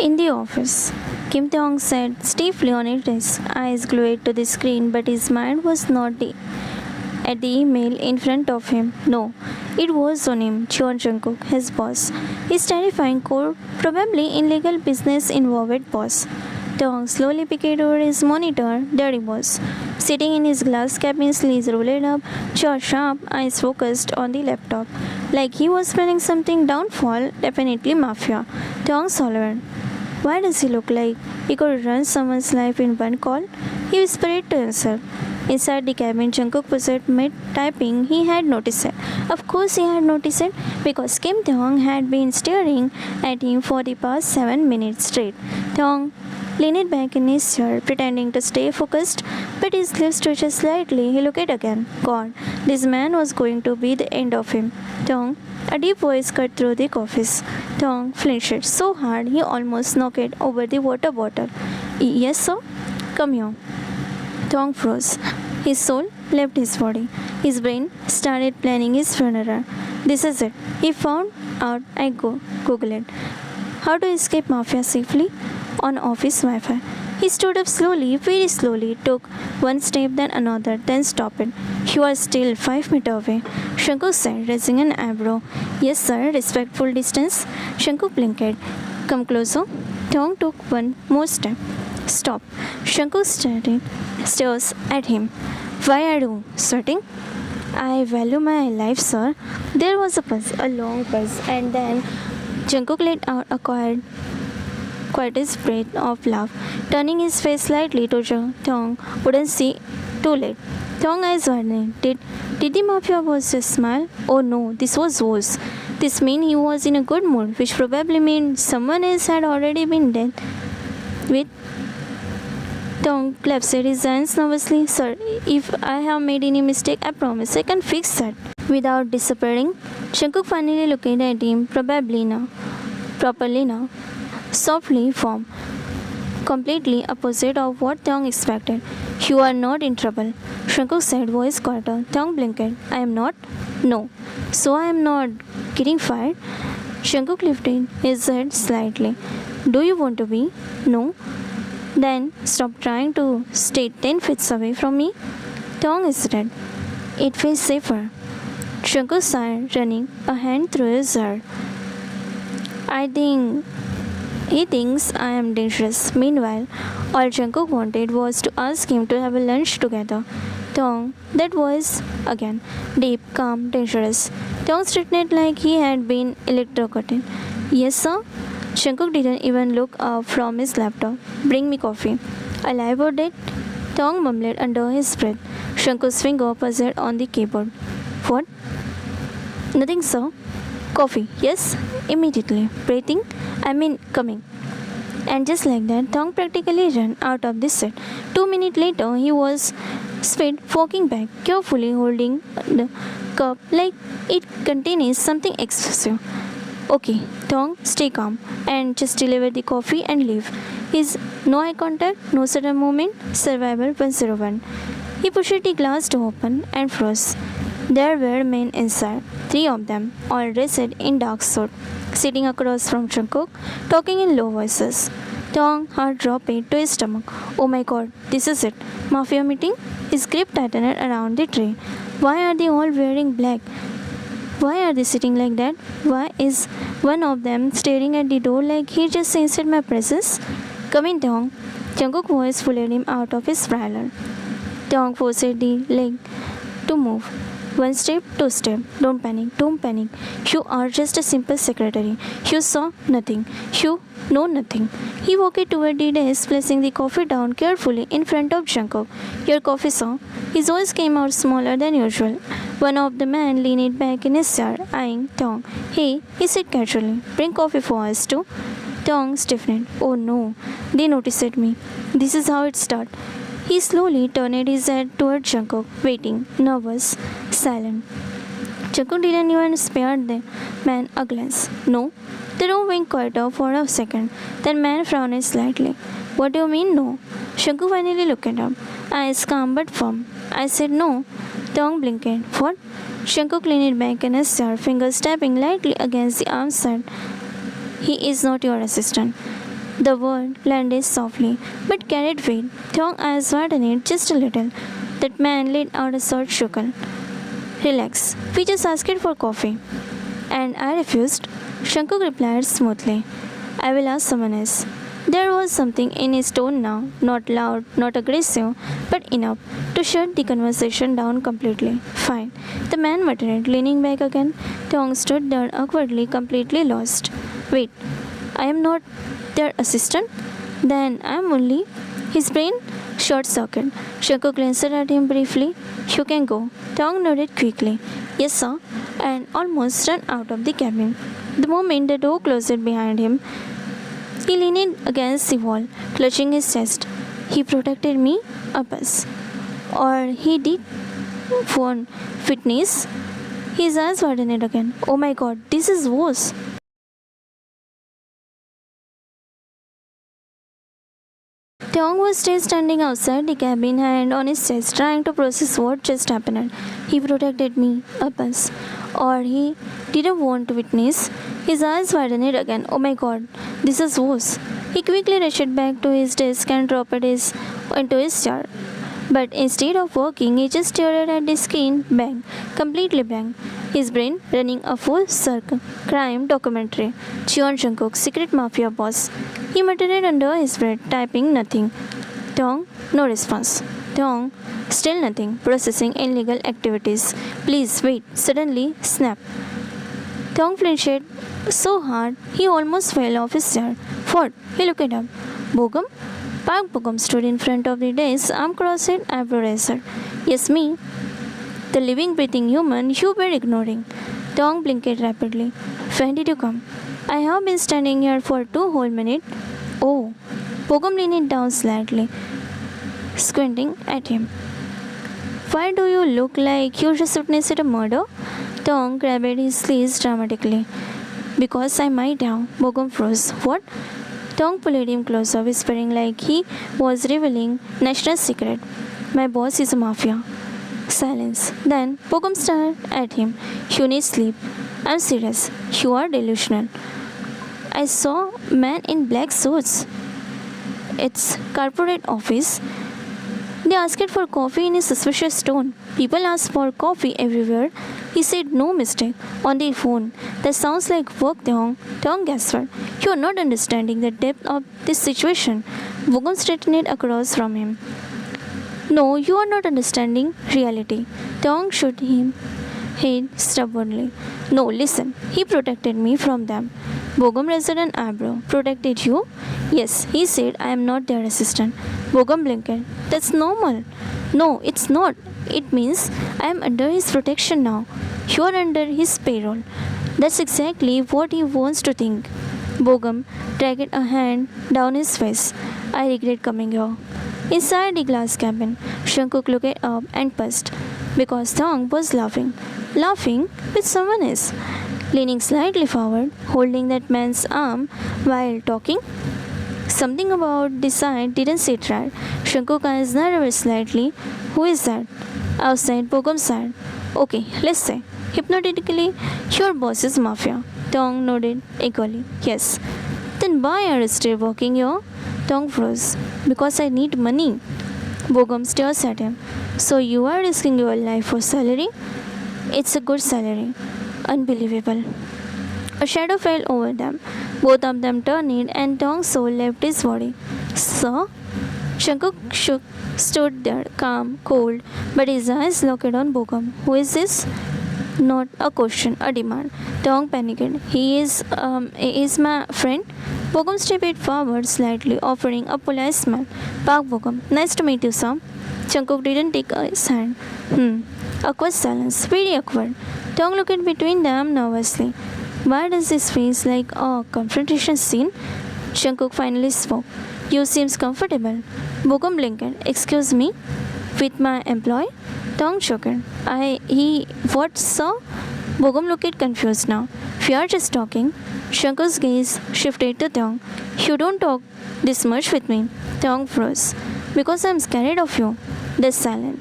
In the office, Kim Tae-hong sat stiffly on his desk, eyes glued to the screen, but his mind was not at the email in front of him. No, it was on him, Cheon Jungkook, his boss. His terrifying core, probably illegal business-involved boss. Tae-hong slowly peeked over his monitor. There he was, sitting in his glass cabin, sleeves rolled up, jaw sharp, eyes focused on the laptop. Like he was planning something downfall, definitely mafia. Tae-hong hollered. Why does he look like he could run someone's life in one call? He whispered to himself. Inside the cabin, Jungkook was at mid-typing. He had noticed it. Of course he had noticed it, because Kim Tae-hong had been staring at him for the past 7 minutes straight. Tae-hong leaned back in his chair, pretending to stay focused, but his lips twitched slightly. He looked again. God, this man was going to be the end of him. Tae-hong, a deep voice cut through the office. Tae-hong flinched so hard he almost knocked over the water bottle. Yes, sir? Come here. Tae-hong froze. His soul left his body. His brain started planning his funeral. This is it. He found out. I Googled it. How to escape mafia safely on office Wi-Fi. He stood up slowly, very slowly, took one step, then another, then stopped. You are still 5 meters away, Jungkook said, raising an eyebrow. Yes, sir, respectful distance. Jungkook blinked. Come closer. Tae-hong took one more step. Stop. Jungkook stares at him. Why are you sweating? I value my life, sir. There was a pause, a long pause, and then Jungkook let out a quietest breath of laugh, turning his face slightly to Tae-hong wouldn't see too late. Tae-hong eyes widened. Did the mafia boss just smile? Oh no, this was worse. This meant he was in a good mood, which probably meant someone else had already been dead with. Tae-hong clasped his hands nervously. Sir, if I have made any mistake, I promise I can fix that. Without disappearing, Jungkook finally looked at him, properly now. Softly form, completely opposite of what Tae-hong expected. You are not in trouble, Jungkook said, voice quieter. Tae-hong blinked. I am not? No. So I am not getting fired? Jungkook lifted his head slightly. Do you want to be? No. Then stop trying to stay 10 feet away from me. Tae-hong hesitated. It feels safer. Jungkook sighed, running a hand through his hair. He thinks I am dangerous. Meanwhile, all Jungkook wanted was to ask him to have a lunch together. Tae-hong, that voice again. Deep, calm, dangerous. Tae-hong straightened like he had been electrocuted. Yes, sir? Jungkook didn't even look up from his laptop. Bring me coffee. Alive or dead? Tae-hong mumbled under his breath. Jungkook's finger buzzed on the keyboard. What? Nothing, sir. Coffee, yes? Immediately. Breathing? Coming. And just like that, Tae-hong practically ran out of the set. 2 minutes later, he was speed walking back, carefully holding the cup like it contains something exclusive. Okay, Tae-hong, stay calm and just deliver the coffee and leave. His no eye contact, no sudden movement, survival 101. He pushed the glass door open and froze. There were men inside, 3 of them, all dressed in dark suits, sitting across from Jungkook, talking in low voices. Tae-hong heart dropped to his stomach. Oh my god, this is it. Mafia meeting? His grip tightened around the tray. Why are they all wearing black? Why are they sitting like that? Why is one of them staring at the door like he just sensed my presence? Come in, Tae-hong. Jungkook's voice pulled him out of his spiral. Tae-hong forced the leg to move. 1 step, 2 step. Don't panic. You are just a simple secretary. You saw nothing. You know nothing. He walked toward the desk, placing the coffee down carefully in front of Jungkook. Your coffee, sir. His voice came out smaller than usual. One of the men leaned back in his chair, eyeing Tae-hong. Hey, he said casually. Bring coffee for us too. Tae-hong stiffened. Oh no, they noticed me. This is how it starts. He slowly turned his head toward Jungkook, waiting, nervous, silent. Jungkook didn't even spare the man a glance. No. The room went quieter for a second. Then man frowned slightly. What do you mean, no? Jungkook finally looked up, eyes calm but firm. I said no. Tae-hong blinked. What? Jungkook leaned back in his chair, fingers tapping lightly against the arm side. He is not your assistant. The word landed softly, but carried weight. Thong eyes widened just a little. That man let out a short chuckle. Relax, we just asked for coffee. And I refused. Shankuk replied smoothly. I will ask someone else. There was something in his tone now, not loud, not aggressive, but enough to shut the conversation down completely. Fine, the man muttered, leaning back again. Thong stood there awkwardly, completely lost. Wait, I am not their assistant? Then I am only. His brain short circuit. Shankuk glanced at him briefly. You can go. Thong nodded quickly. Yes, sir, and almost ran out of the cabin. The moment the door closed behind him, he leaned against the wall, clutching his chest. He protected me, a bus. Or he did for fitness. His eyes widened again. Oh my god, this is worse. Tong was still standing outside the cabin, hand on his chest, trying to process what just happened. He protected me, a bus. Or he didn't want to witness. His eyes widened again. Oh my god, this is worse. He quickly rushed back to his desk and dropped into his chair. But instead of working, he just stared at the screen, blank, completely blank. His brain running a full circle crime documentary. Cheon Jungkook, secret mafia boss. He muttered under his breath, typing nothing. Tong, no response. Tong, still nothing. Processing illegal activities. Please wait. Suddenly, snap. Tong flinched so hard he almost fell off his chair. What? He looked up. Bogum? Park Bogum stood in front of the desk, arm crossed, eyebrow raised. Yes, me. The living, breathing human you were ignoring. Tong blinked rapidly. When did you come? I have been standing here for 2 whole minutes. Oh. Bogum leaned down slightly, squinting at him. Why do you look like you just witnessed a murder? Tong grabbed his sleeves dramatically. Because I might have. Bogum froze. What? Tong pulled him closer, whispering like he was revealing national secret. My boss is a mafia. Silence. Then Bogum stared at him. You need sleep. I'm serious. You are delusional. I saw man in black suits. It's corporate office. They asked for coffee in a suspicious tone. People ask for coffee everywhere. He said no mistake on the phone. That sounds like work, Tong. Tong gasped. You are not understanding the depth of this situation. Bogum straightened across from him. No, you are not understanding reality. Tong shook him head stubbornly. No, listen. He protected me from them. Bogum raised an eyebrow. Protected you? Yes, he said I am not their assistant. Bogum blinked. That's normal. No, it's not. It means I am under his protection now. You are under his payroll. That's exactly what he wants to think. Bogum dragged a hand down his face. I regret coming here. Inside the glass cabin, Shankuk looked up and paused because Thong was laughing. Laughing with someone else. Leaning slightly forward, holding that man's arm while talking. Something about the sight didn't sit right. Shankuk eyes narrowed slightly. Who is that? Outside Bogum's side. Okay, let's say. Hypnotically, your boss is mafia. Tong nodded eagerly. Yes. Then why are you still working here? Tong froze. Because I need money. Bogum stares at him. So you are risking your life for salary? It's a good salary. Unbelievable. A shadow fell over them. Both of them turned and Tong's soul left his body. Sir? Shankuk stood there, calm, cold, but his eyes locked on Bogum. Who is this? Not a question, a demand. Tong panicked. He is my friend. Bogum stepped forward slightly, offering a polite smile. Park Bogum. Nice to meet you, sir. Shankuk didn't take his hand. Awkward silence. Very awkward. Tong looked between them nervously. Why does this feel like a confrontation scene? Shankuk finally spoke. You seems comfortable. Bogum blinked. Excuse me? With my employee? Tong shook it. What, sir? Bogum looked confused now. We are just talking. Shankuk's gaze shifted to Tong. You don't talk this much with me. Tong froze. Because I'm scared of you. They're silent.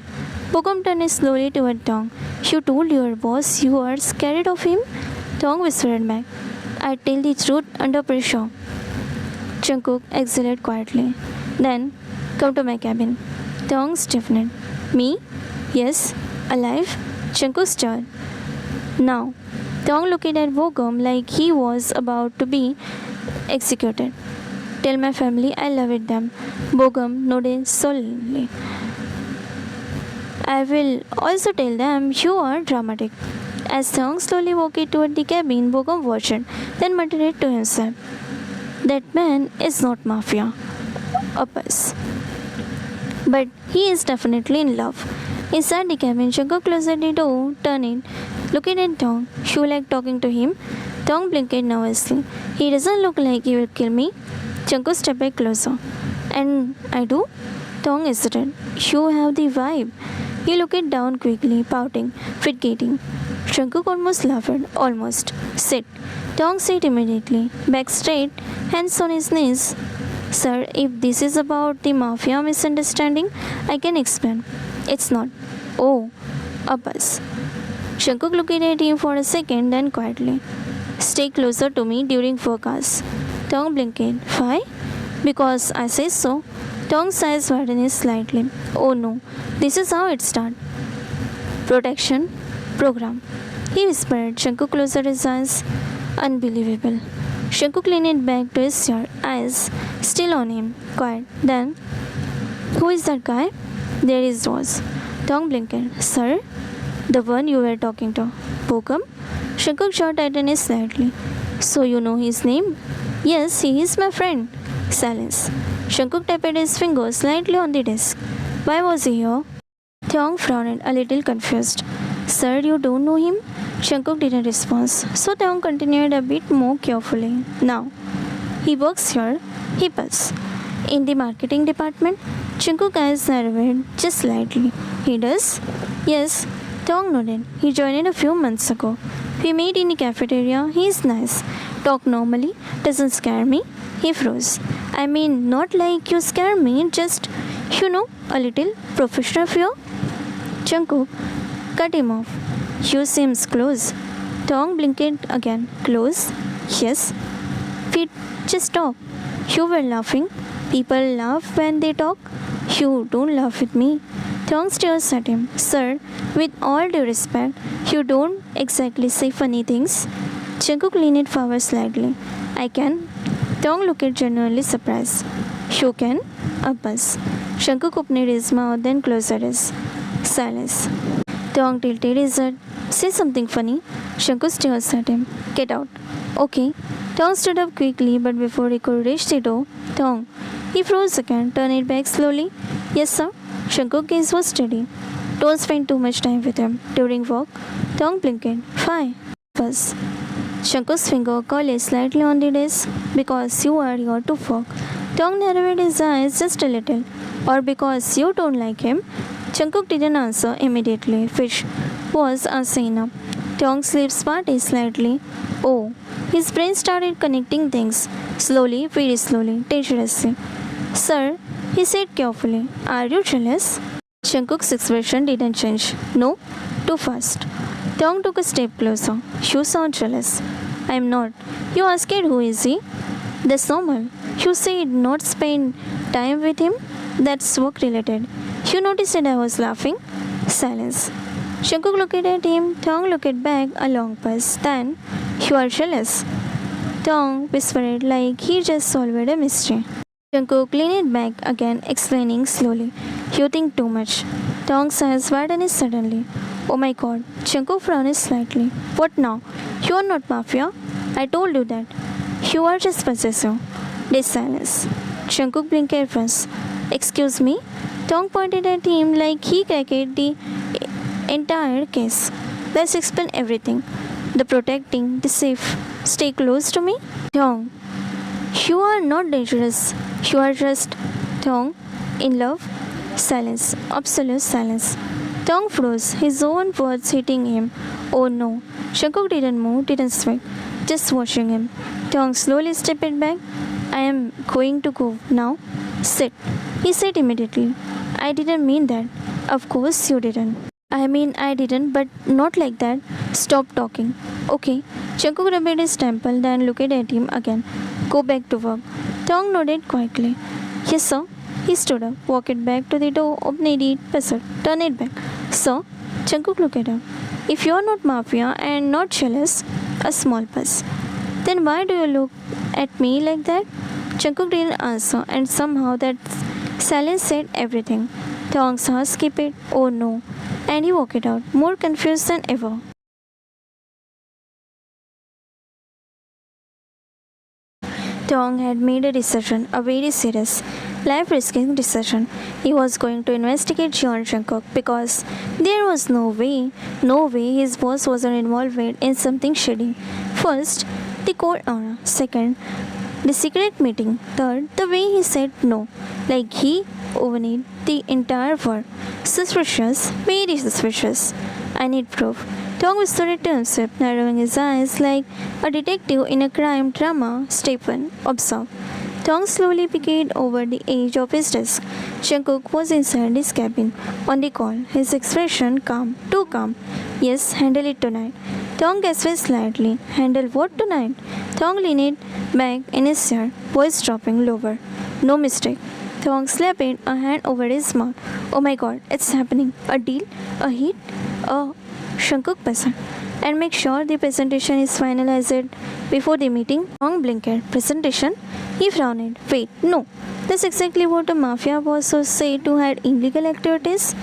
Bogum turned slowly toward Tong. You told your boss you are scared of him? Tong whispered back. I tell the truth under pressure. Jungkook exhaled quietly. Then, come to my cabin. Taeyong stiffened. Me? Yes. Alive? Jungkook stirred. Now, Taeyong looked at Bogum like he was about to be executed. Tell my family I love it them. Bogum nodded solemnly. I will also tell them you are dramatic. As Taeyong slowly walked toward the cabin, Bogum watched, then muttered to himself. That man is not mafia. Uppers. But he is definitely in love. Inside the cabin, Jungkook closed the door, turning, looking at Taeyong. You like talking to him? Taeyong blinked nervously. He doesn't look like he will kill me. Jungkook stepped closer. And I do? Taeyong hesitated. You have the vibe. He looked down quickly, pouting, fidgeting. Jungkook almost laughed. Almost. Sit. Taeyong sat immediately. Back straight, hands on his knees. Sir, if this is about the mafia misunderstanding, I can explain. It's not. Oh, a bus. Jungkook looked at him for a second, then quietly. Stay closer to me during forecast. Taeyong blinked. Why? Because I say so. Taeyong's eyes widened slightly. Oh no, this is how it starts. Protection program. He whispered. Jungkook closed his eyes. Unbelievable. Jungkook leaned back to his chair, eyes still on him. Quiet. Then, who is that guy? There is Rose. Taeyong blinked. Sir? The one you were talking to. Bogum? Jungkook's jaw tightened slightly. So you know his name? Yes, he is my friend. Silence. Jungkook tapped his fingers slightly on the desk. Why was he here? Taeyong frowned, a little confused. Sir, you don't know him? Jungkook didn't respond. So Taeyong continued a bit more carefully. Now, he works here. He does. In the marketing department? Jungkook's eyes narrowed just slightly. He does? Yes. Taeyong nodded. He joined a few months ago. We met in the cafeteria. He is nice. Talk normally. Doesn't scare me. He froze. I mean, not like you scare me, just, a little professional fear. Jungkook cut him off. You seems close. Taeyong blinked again. Close? Yes. We just talk. You were laughing. People laugh when they talk. You don't laugh with me. Taeyong stares at him. Sir, with all due respect, you don't exactly say funny things. Jungkook leaned forward slightly. I can. Taeyong looked genuinely surprised. You can? A buzz. Jungkook opened his mouth, then closed his. Silence. Taeyong tilted his head. Say something funny. Jungkook stares at him. Get out. Okay. Taeyong stood up quickly, but before he could reach the door, Taeyong. He froze again, turned it back slowly. Yes, sir. Jungkook's gaze was steady. Don't spend too much time with him. During work, Taeyong blinked. Why? Buzz. Jungkook's finger curled slightly on the desk. Because you are here to work. Taeyong narrowed his eyes just a little. Or because you don't like him. Jungkook didn't answer immediately, which was unseen enough. Taeyong's lips parted slightly. Oh, his brain started connecting things. Slowly, very slowly, dangerously. Sir, he said carefully, are you jealous? Jungkook's expression didn't change. No, too fast. Taeyong took a step closer. You sound jealous. I'm not. You asked who is he? That's normal. You said not spend time with him? That's work related. You noticed that I was laughing? Silence. Jungkook looked at him. Taeyong looked back a long pause. Then, you are jealous. Taeyong whispered like he just solved a mystery. Jungkook leaned back again, explaining slowly. You think too much. Taeyong's eyes widened suddenly. Oh my god. Jungkook frowned slightly. What now? You are not mafia. I told you that. You are just possessive. There's silence. Jungkook blinked once. Excuse me? Taeyong pointed at him like he cracked the entire case. Let's explain everything. The protecting, the safe. Stay close to me. Taeyong. You are not dangerous. You are just Taeyong. In love? Silence. Absolute silence. Taeyong froze, his own words hitting him. Oh no. Jungkook didn't move, didn't speak. Just watching him. Taeyong slowly stepped back. I am going to go now. Sit. He said immediately. I didn't mean that. Of course you didn't. I mean, I didn't, but not like that. Stop talking. Okay. Jungkook rubbed his temple, then looked at him again. Go back to work. Tong nodded quietly. Yes, sir. He stood up, walked back to the door, opened it, passed, turn it back. Sir, Jungkook looked at him. If you're not mafia and not jealous, a small pass. Then why do you look at me like that? Jungkook didn't answer, and somehow that silence said everything. Tong's heart skipped. Oh no. And he walked out, more confused than ever. Tong had made a decision, a very serious, life-risking decision. He was going to investigate Jeon Jungkook because there was no way his boss wasn't involved in something shady. First, the cold aura. Second, the secret meeting. Third, the way he said no, like he overneed the entire world. Suspicious, very suspicious. I need proof. Tong whispered to himself, narrowing his eyes like a detective in a crime drama. Stephen, observe. Tong slowly peeked over the edge of his desk. Jungkook was inside his cabin, on the call, his expression calm, too calm. Yes, handle it tonight. Tong gasped slightly. Handle what tonight? Tong leaned back in his chair, voice dropping lower. No mistake. Tong slapped a hand over his mouth. Oh my god, it's happening. A deal? A hit? A Jungkook person. And make sure the presentation is finalized before the meeting. Tong blinked. Presentation? He frowned. Wait, no. That's exactly what a mafia boss would say to hide illegal activities.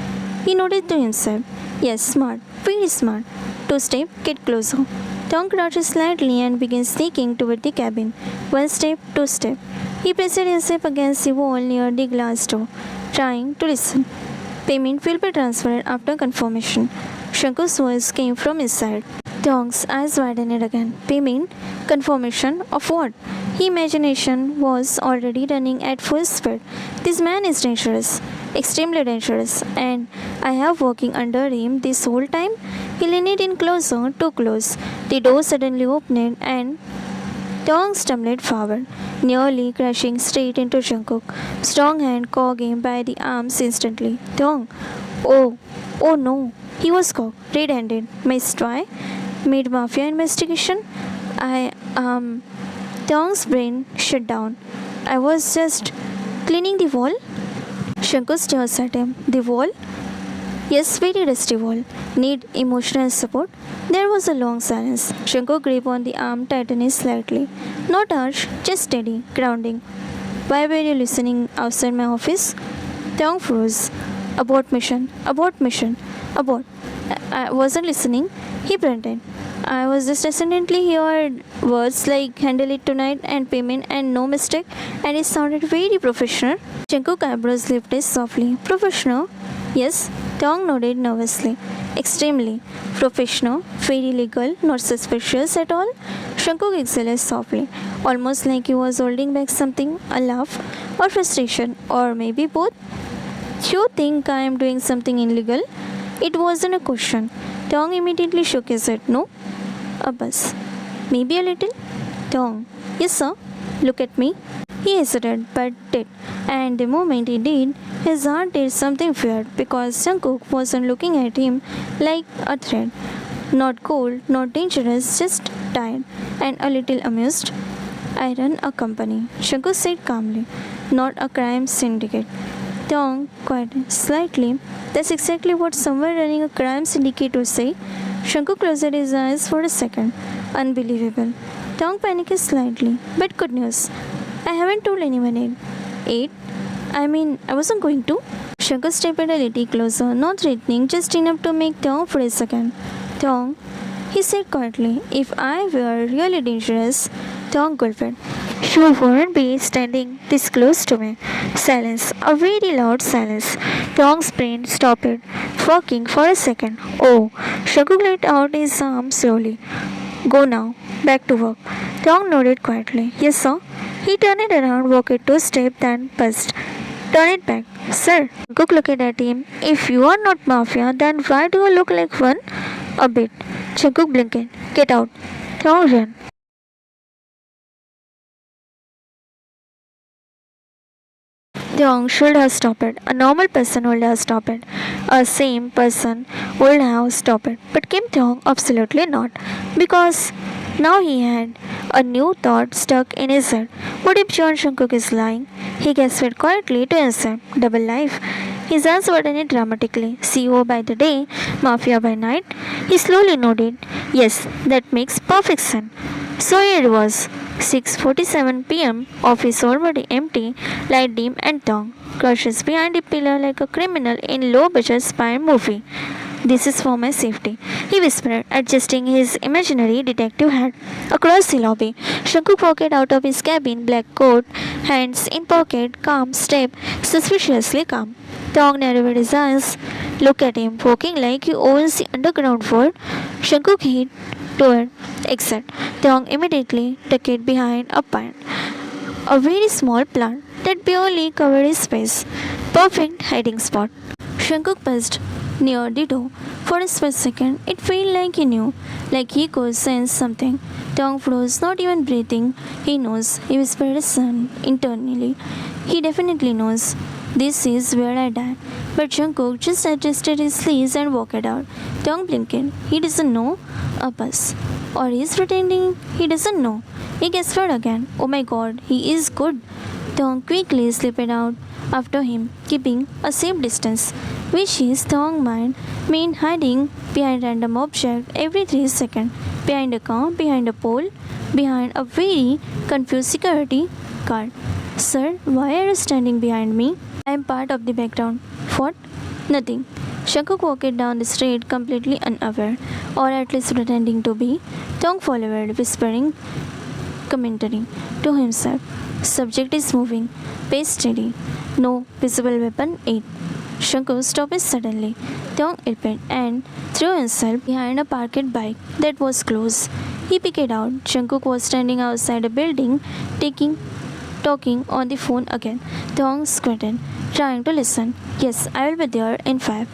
He nodded to himself. Yes, smart. Very smart. Two step, get closer. Tong crouched slightly and began sneaking toward the cabin. One step, two step. He pressed himself against the wall near the glass door, trying to listen. Payment will be transferred after confirmation. Jungkook's voice came from inside. Tong's eyes widened again. Payment? Confirmation of what? His imagination was already running at full speed. This man is dangerous, extremely dangerous, and I have working under him this whole time. He leaned in closer, too close. The door suddenly opened and Tong stumbled forward, nearly crashing straight into Jungkook. Strong hand caught him by the arms instantly. Tong! Oh no! He was caught, red-handed. Missed why? Mid mafia investigation? Tong's brain shut down. I was just cleaning the wall. Jungkook stares at him. The wall? Yes, very dusty wall. Need emotional support? There was a long silence. Jungkook gripped on the arm, tightening slightly. Not harsh, just steady, grounding. Why were you listening outside my office? Tong froze. Abort mission. Abort. I wasn't listening. He grunted. I was just accidentally heard words like handle it tonight and payment and no mistake, and it sounded very professional. Jungkook's eyebrows lifted softly. Professional? Yes. Tong nodded nervously. Extremely. Professional, very legal, not suspicious at all. Jungkook exhaled softly, almost like he was holding back something, a laugh, or frustration, or maybe both. You think I am doing something illegal? It wasn't a question. Tong immediately shook his head. No? A bus. Maybe a little? Tong. Yes, sir. Look at me. He hesitated, but did. And the moment he did, his heart did something weird because Jungkook wasn't looking at him like a threat. Not cold, not dangerous, just tired and a little amused. I run a company, Jungkook said calmly, not a crime syndicate. Tong quite slightly. That's exactly what someone running a crime syndicate would say. Jungkook closed his eyes for a second. Unbelievable. Tong panicked slightly. But good news. I haven't told anyone yet. Eight? I wasn't going to. Jungkook stepped a little closer, not threatening, just enough to make Tong freeze again. Tong, he said quietly, if I were really dangerous, Tong gulped. You wouldn't be standing this close to me. Silence, a very loud silence. Tong's brain stopped working for a second. Oh, Jungkook let out his arm slowly. Go now, back to work. Tong nodded quietly. Yes, sir. He turned around, walked 2 steps, then buzzed. Turn it back. Sir. Cook looked at him. If you are not mafia, then why do you look like one? A bit. Jungkook blinked. Get out. Tong ran. Young should have stopped it. A normal person would have stopped it. A sane person would have stopped it. But Kim Thong absolutely not. Because now he had a new thought stuck in his head. What if John Shankuk is lying? He gasped quietly to himself. Double life. His eyes widened dramatically. CEO by the day, Mafia by night. He slowly nodded. Yes, that makes perfect sense. So it was. 6:47 p.m. Office already empty, light dim and Tong crouches behind a pillar like a criminal in low-budget spy movie. This is for my safety, he whispered, adjusting his imaginary detective hat. Across the lobby, Shankuk walked out of his cabin, black coat, hands in pocket, calm step, suspiciously calm. Tong narrowed his eyes. Look at him, walking like he owns the underground world. Shankuk hid toward exit. Tong immediately ducked behind a plant, a very small plant that barely covered his face. Perfect hiding spot. Shankuk paused near the door. For a split second, it felt like he knew, like he could sense something. Tong froze, not even breathing. He knows, he whispered his son internally. He definitely knows. This is where I die. But Jungkook just adjusted his sleeves and walked out. Tong blinked. He doesn't know? A bus. Or he's pretending he doesn't know. He gasped again. Oh my god, he is good. Tong quickly slipped out after him, keeping a safe distance, which his Tong mind meant hiding behind random object every 3 seconds, behind a car, behind a pole, behind a very confused security guard. Sir, why are you standing behind me? I am part of the background. What? Nothing. Shankuk walked down the street completely unaware, or at least pretending to be. Tong followed, whispering commentary to himself. Subject is moving. Pace steady. No visible weapon 8. Shankuk stopped suddenly. Tong yelped and threw himself behind a parked bike that was close. He picked out. Shankuk was standing outside a building, talking on the phone again. Tong squinted, trying to listen. Yes, I will be there in 5.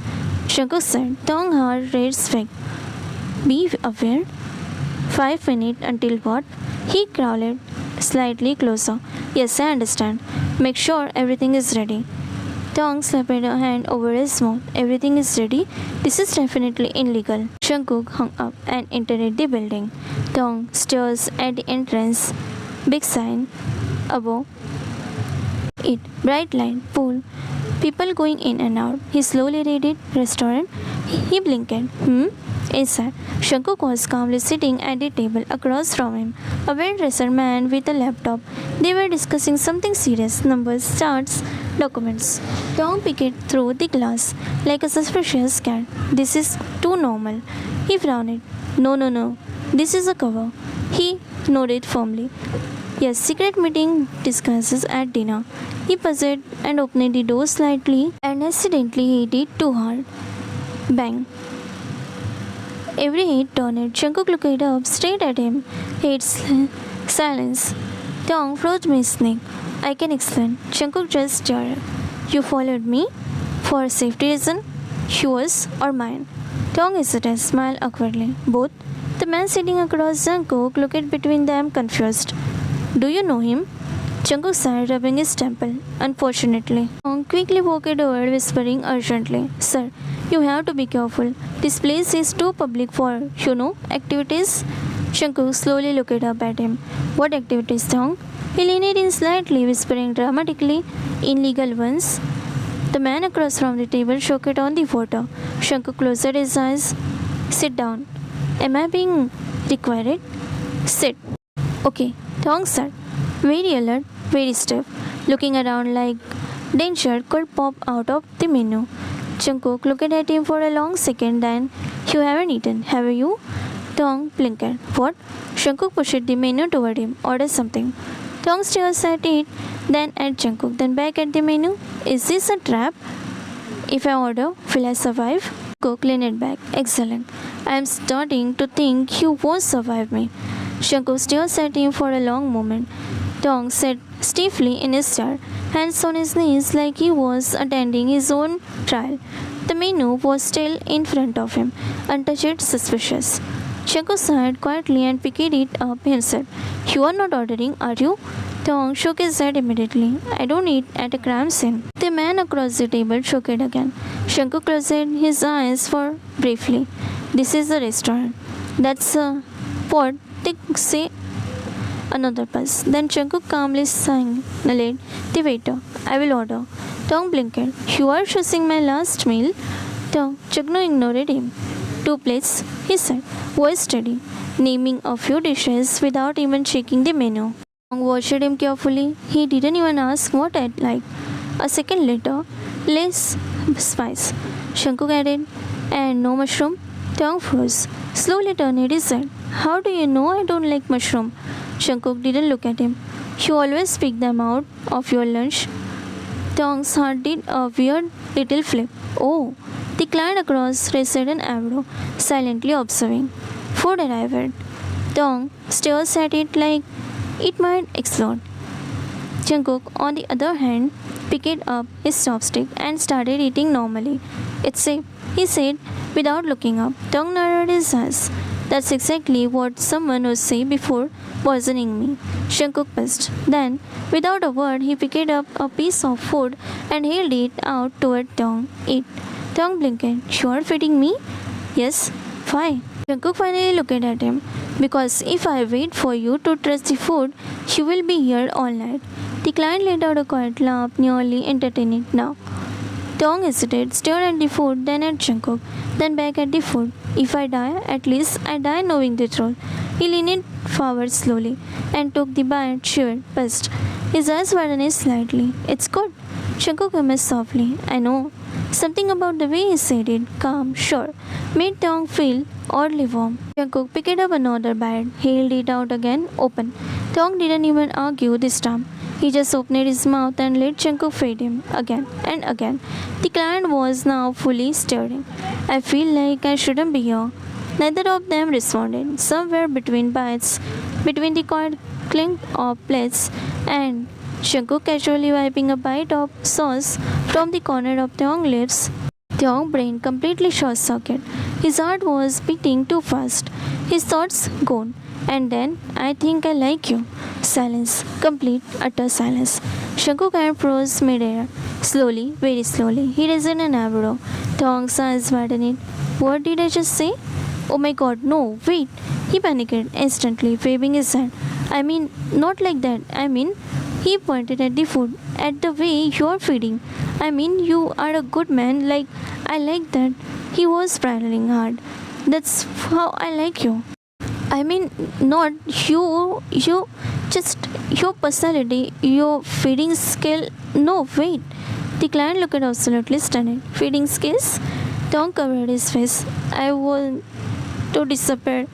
Shankuk said. Tong heart rate spiked. Be aware. 5 minutes until what? He crawled slightly closer. Yes, I understand. Make sure everything is ready. Tong slapped a hand over his mouth. Everything is ready. This is definitely illegal. Shankuk hung up and entered the building. Tong stares at the entrance. Big sign above it. Bright light, pool, people going in and out. He slowly read it. Restaurant. He blinked. Yes, sir. Shankuk was calmly sitting at the table across from him. A well-dressed man with a laptop. They were discussing something serious. Numbers, charts, documents. Tong peeked through the glass like a suspicious cat. This is too normal. He frowned. No. This is a cover. He nodded firmly. Yes, secret meeting discusses at dinner. He buzzed and opened the door slightly and accidentally hit it too hard. Bang. Every hit turned. Shankuk looked up straight at him. Silence. Tong froze his neck. I can explain. Shankuk just stared. You followed me? For safety reason? Yours or mine? Tong hesitated, smiled awkwardly. Both. The man sitting across Shankuk looked between them confused. Do you know him? Shankuk sighed, rubbing his temple. Unfortunately. Tong quickly walked over, whispering urgently. Sir, you have to be careful. This place is too public for, activities. Shankuk slowly looked up at him. What activities, Tong? He leaned in slightly, whispering dramatically, illegal ones. The man across from the table shook it on the water. Shankuk closed his eyes. Sit down. Am I being required? Sit. Okay, Tong said. Very alert, very stiff, looking around like danger could pop out of the menu. Shankuk looked at him for a long second, then, You haven't eaten, have you? Tong blinked. What? Shankuk pushed the menu toward him. Order something. Tong stares at it, then at Shankuk, then back at the menu. Is this a trap? If I order, will I survive? Cook leaned back. Excellent. I am starting to think you won't survive me. Shankuk stares at him for a long moment. Tong sat stiffly in his chair, hands on his knees like he was attending his own trial. The menu was still in front of him, untouched, suspicious. Shankuk sighed quietly and picked it up himself. You are not ordering, are you? Tong shook his head immediately. I don't eat at a crime scene. The man across the table shook it again. Shankuk closed his eyes for briefly. This is a restaurant. That's what they say. Another pause. Then Shankuk calmly signaled the waiter. I will order. Tong blinked. You are choosing my last meal? Chagno ignored him. 2 plates, he said, voice steady, naming a few dishes without even checking the menu. Tong watched him carefully. He didn't even ask what I'd like. A second later, less spice. Shankuk added, and no mushroom? Tong froze. Slowly turned his head. How do you know I don't like mushroom? Shankuk didn't look at him. You always pick them out of your lunch. Tong's heart did a weird little flip. Oh, the client across raised an eyebrow, silently observing. Food arrived. Tong stares at it like it might explode. Jungkook, on the other hand, picked up his chopstick and started eating normally. It's safe, he said without looking up. Tong narrowed his eyes. That's exactly what someone would say before poisoning me. Jungkook pissed. Then, without a word, he picked up a piece of food and held it out toward Tong. Eat. Tong blinked. You are feeding me? Yes. Why? Jungkook finally looked at him. Because if I wait for you to trust the food, you will be here all night. The client let out a quiet laugh, nearly entertaining now. Tong hesitated, stared at the food, then at Jungkook, then back at the food. If I die, at least I die knowing the truth. He leaned forward slowly and took the bite, shivered, pissed. His eyes widened slightly. It's good. Jungkook hummed softly. I know. Something about the way he said it, calm, sure, made Tong feel oddly warm. Jungkook picked up another bite, held it out again, open. Tong didn't even argue this time. He just opened his mouth and let Jungkook feed him again and again. The client was now fully staring. I feel like I shouldn't be here. Neither of them responded. Somewhere between bites, between the quiet clink of plates and Jungkook casually wiping a bite of sauce from the corner of Tong's lips. Tong's brain completely short-circuited. His heart was beating too fast. His thoughts gone. And then, I think I like you. Silence. Complete, utter silence. Jungkook hand froze midair. Slowly, very slowly, he raised an eyebrow. Tong's eyes widened. What did I just say? Oh my god, no, wait. He panicked instantly, waving his hand. I mean, not like that. I mean, he pointed at the food, at the way you're feeding. I mean, you are a good man, like, I like that. He was spiraling hard. That's how I like you. I mean, not you, just your personality, your feeding skill. No, wait. The client looked absolutely stunned. Feeding skills? Tong covered his face. I want to disappear.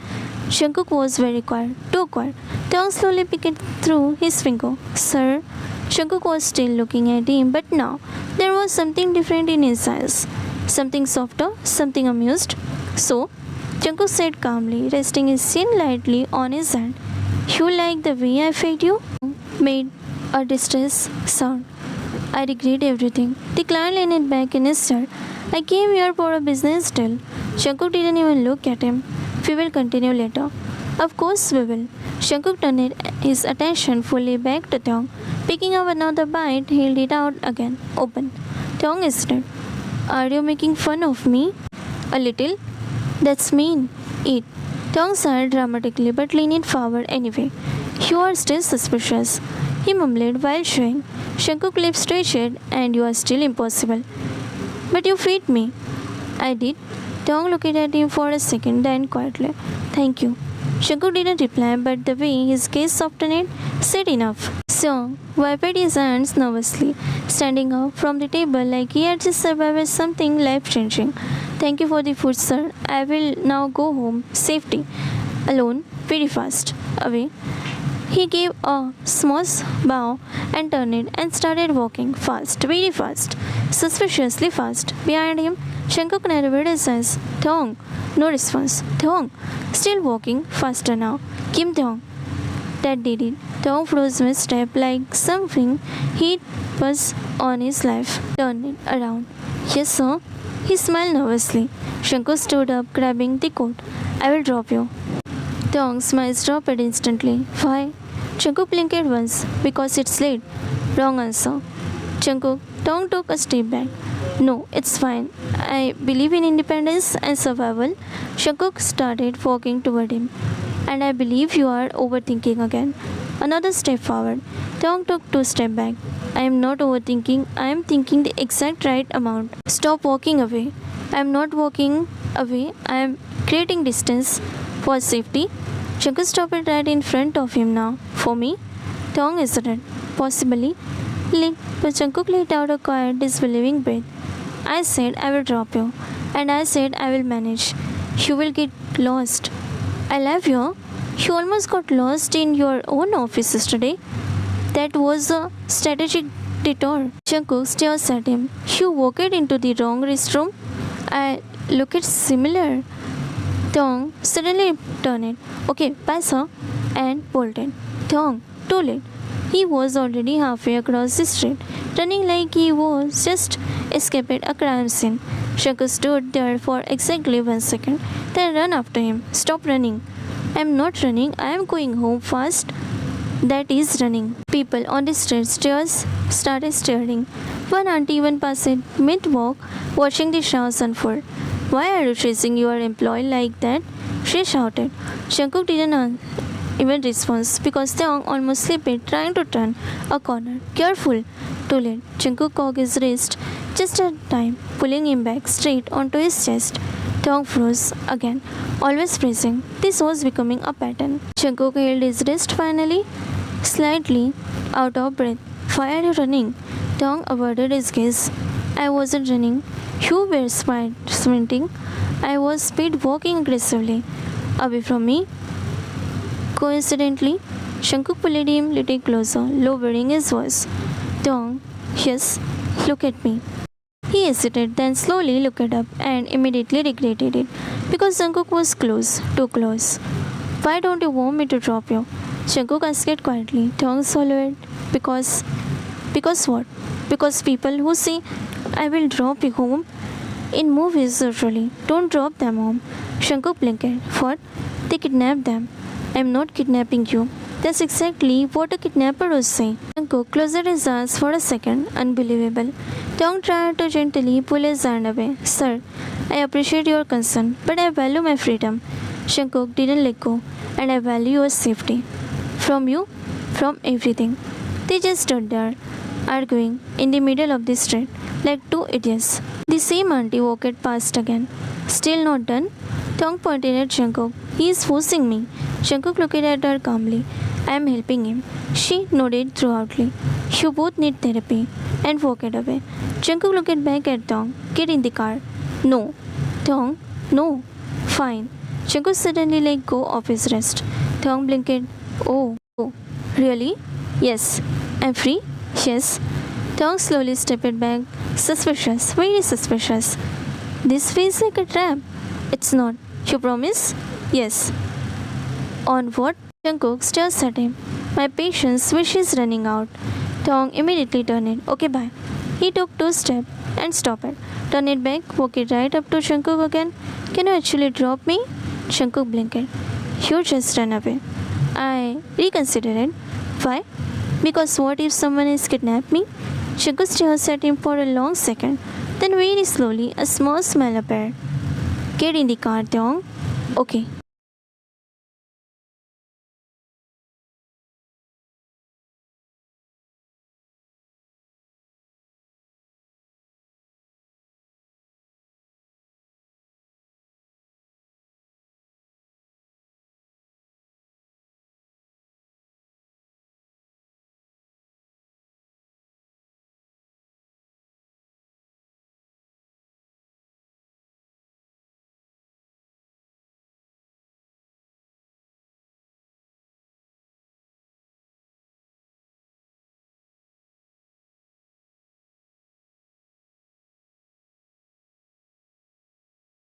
Jungkook was very quiet, too quiet. Tong slowly picked through his finger. Sir, Jungkook was still looking at him, but now there was something different in his eyes. Something softer, something amused. So, Jungkook said calmly, resting his chin lightly on his hand. You like the way I fed you? Made a distressed sound. I regret everything. The client leaned back in his chair. I came here for a business deal. Jungkook didn't even look at him. We will continue later. Of course we will. Jungkook turned his attention fully back to Tong. Picking up another bite, held it out again, open. Tong hesitated. Are you making fun of me? A little. That's mean. Eat. Tong sighed dramatically but leaned forward anyway. You are still suspicious, he mumbled while chewing. Jungkook's lips twitched, and you are still impossible. But you feed me. I did. Tong looked at him for a second, then quietly. Thank you. Jungkook didn't reply, but the way his gaze softened said enough. So, wiped his hands nervously, standing up from the table like he had just survived something life-changing. Thank you for the food, sir. I will now go home. Safety. Alone. Very fast. Away. He gave a small bow and turned and started walking fast, very fast, suspiciously fast. Behind him, Jungkook narrowed his eyes. Tong. No response. Tong. Still walking faster now. Kim Tong. That did it. Tong froze mid-step like something he was on his life. Turned it around. Yes, sir. He smiled nervously. Jungkook stood up, grabbing the coat. I will drop you. Tong's smile dropped instantly. Why? Jungkook blinked once because it's late. Wrong answer. Jungkook, Tong took a step back. No, it's fine. I believe in independence and survival. Jungkook started walking toward him. And I believe you are overthinking again. Another step forward. Tong took two steps back. I am not overthinking. I am thinking the exact right amount. Stop walking away. I am not walking away. I am creating distance for safety. Jungkook stopped right in front of him now. For me, Tong hesitated. Possibly. But Jungkook let out a quiet, disbelieving breath. I said I will drop you. And I said I will manage. You will get lost. I love you. You almost got lost in your own office yesterday. That was a strategic detour. Jungkook stares at him. You walked into the wrong restroom. I look at similar. Tong suddenly turned it. Okay, bye sir. And bolted. Tong, too late. He was already halfway across the street, running like he was just escaped a crime scene. Jungkook stood there for exactly 1 second, then ran after him. Stop running. I am not running. I am going home fast. That is running. People on the street started staring. One auntie even passed mid-walk, watching the chaos unfold. Why are you chasing your employee like that? She shouted. Jungkook didn't even respond because Taeyong almost slipped trying to turn a corner. Careful! Too late. Jungkook caught his wrist just at time, pulling him back straight onto his chest. Taeyong froze again, always freezing. This was becoming a pattern. Jungkook held his wrist finally, slightly out of breath. Why are you running? Taeyong avoided his gaze. I wasn't running. You were sprinting. I was speed walking aggressively. Away from me. Coincidentally, Jungkook pulled him a little closer, lowering his voice. Taeyong, yes, look at me. He hesitated, then slowly looked up and immediately regretted it because Jungkook was close, too close. Why don't you want me to drop you? Jungkook asked quietly. Taeyong swallowed. Because what? Because people who say, I will drop you home in movies usually don't drop them home. Jungkook blinked. What? They kidnapped them. I am not kidnapping you. That's exactly what a kidnapper would say. Jungkook closed his eyes for a second. Unbelievable. Taeyong tried to gently pull his hand away. Sir, I appreciate your concern, but I value my freedom. Jungkook didn't let go, and I value your safety. From you, from everything. They just stood there, arguing in the middle of the street, like two idiots. The same auntie walked past again. Still not done? Taeyong pointed at Jungkook. He is forcing me. Jungkook looked at her calmly. I am helping him. She nodded throughoutly. You both need therapy. And walked away. Jungkook looked back at Taeyong. Get in the car. No. Taeyong, no. Fine. Jungkook suddenly let go of his wrist. Taeyong blinked. Oh, really? Yes. I'm free? Yes. Taeyong slowly stepped back. Suspicious. Very suspicious. This feels like a trap. It's not. You promise? Yes. On what? Jungkook stares at him. My patience wish is running out. Taeyong immediately turned it. Okay, bye. He took 2 steps and stopped it. Turned it back, walked right up to Jungkook again. Can you actually drop me? Jungkook blinked. You just ran away. I reconsidered. Why? Because what if someone has kidnapped me? Jungkook stares at him for a long second. Then very slowly, a small smile appeared. Get in the car, Taeyong. Okay.